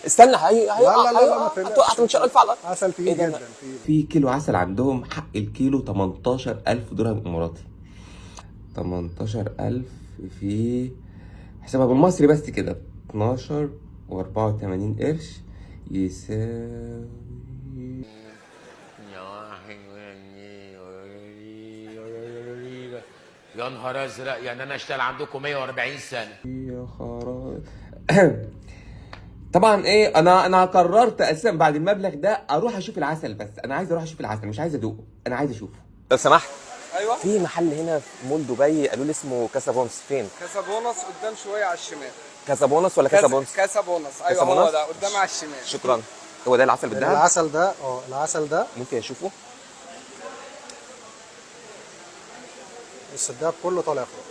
استنى لا ما تقلقش. هتوقع 18000 على الارض. عسل تقيل جدا تقيل. في كيلو عسل عندهم حق الكيلو 18000 درهم اماراتي. 18000 في حسابها بالمصري بس كده 12 و84 قرش يساوي يا نهار ازرق، يعني انا اشتغل عندكم 140 سنه يا خراب. طبعا ايه، انا قررت اساسا بعد المبلغ ده اروح اشوف العسل، بس انا عايز اروح اشوف العسل مش عايز ادوقه، انا عايز اشوفه لو سمحت. ايوه في محل هنا في مول دبي قالوا لي اسمه كاسابونس، فين؟ كاسابونس قدام شويه على الشمال. كاسابونس ولا كاسابونس؟ كاسابونس ايوه كاسابونس؟ هو ده قدام على الشمال. شكرا. هو ده العسل بالدهب؟ العسل ده العسل ده ممكن اشوفه؟ بس الدهب كله طالع فوق.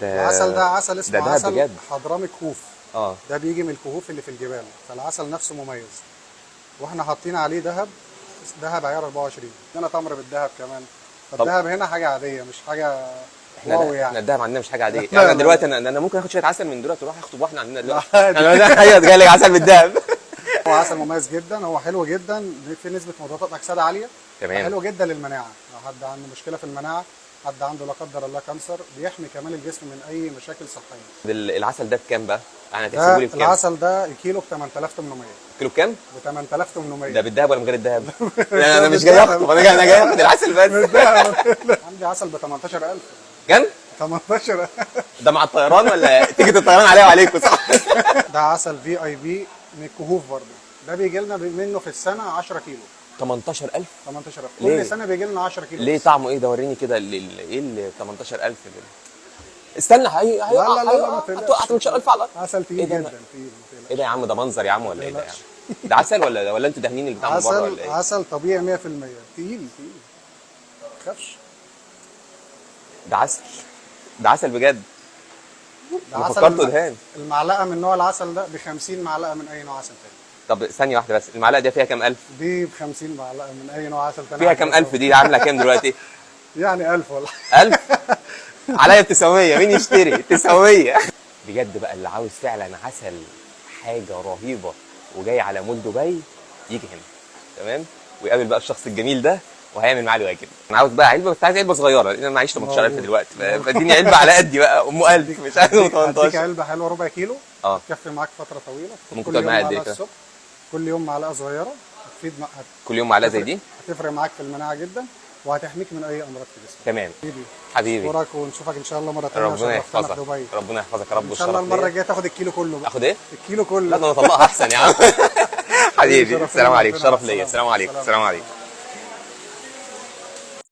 ده العسل ده عسل اسمه ده عسل بجد؟ حضرمي كهوف. اه ده بيجي من الكهوف اللي في الجبال، فالعسل نفسه مميز. واحنا حاطين عليه دهب عيار 24. هنا تمر بالدهب كمان. فالدهب هنا حاجه عاديه مش حاجه واو يعني. احنا الدهب عندنا مش حاجه عاديه. لا، يعني انا لا. دلوقتي انا ممكن اخد شويه عسل من دلوقتي واروح اخطب واحده عندنا دلوقتي. عادي. انا جاي لك عسل بالدهب. هو عسل مميز جدا، هو حلو جدا، في نسبه مضادات اكسده عاليه. تمام. حلو جدا للمناعه، لو حد عنده مشكله في المناعه، حد عنده لا قدر الله كانسر، بيحمي كمان الجسم من اي مشاكل صحيه. العسل ده بكام بقى؟ انا ده هتحسبوا لي بكام؟ العسل ده الكيلو ب 8800. كيلو بكام؟ ب 8800. ده بالدهب ولا من غير الدهب؟ انا مش جاي اخطب، انا جاي اخد العسل بس. عندي عسل ب 18000. كام؟ 18. ده مع الطيران ولا تيجي الطيران عليا وعليكم صح؟ ده عسل في اي بي من الكهوف برضه. ده بيجي لنا منه في السنه 10 كيلو. 18000؟ 18000 ليه؟ كل سنه بيجي لنا 10 كيلو. ليه طعمه ايه ده؟ وريني كده ايه ال 18000 دول؟ استنى لا ما تقلقش. هتوقع 18000 على الارض. عسل تقيل إيه ده؟ جدا تقيل ما تقلقش. ايه ده يا عم؟ ده منظر يا عم ولا ايه ده يا عم؟ ده عسل ولا انتوا دهنين اللي بتاع من بره ولا ايه؟ عسل طبيعي 100%. تقيل ما تخافش. ده عسل، ده عسل بجد. ده انا عسل فكرته دهان. المعلقه من نوع العسل ده ب 50 معلقه من اي نوع عسل تاني. طب ثانيه واحده بس، المعلقه دي فيها كام الف؟ دي ب 50 معلقه من اي نوع عسل تاني. فيها كام الف؟ دي عامله كام دلوقتي؟ يعني 1000 ولا 1000 عليا 900، مين يشتري 900؟ بجد بقى اللي عاوز فعلا عسل حاجه رهيبه وجاي على مول دبي يجي هنا، تمام؟ ويقابل بقى الشخص الجميل ده وهيعمل معاه الواجب. انا عاوز بقى علبه، بس عايز علبه صغيره لان انا معيش 18000 دلوقتي، فاديني علبه على قدي بقى ام 1000 مش عايز هديك 18. علبه حلوه ربع كيلو. تكفي معاك فتره طويله. ممكن تقعد معايا قد ايه كده؟ الصبح كل يوم معلقه صغيره هتفيد كل يوم معلقه زي دي؟ هتفرق معاك في المناعه جدا وهتحميك من اي امراض في جسمك. تمام حبيبي حبيبي. اشكرك ونشوفك ان شاء الله مره ثانيه. ربنا يحفظك، ربنا يحفظك يا رب. ان شاء الله المره الجايه تاخد الكيلو كله بقى. اخد ايه؟ الكيلو كله. لا ده انا اطلقها احسن يا عم. حبيبي السلام عليكم، شرف ليا. السلام عليكم، السلام عليكم.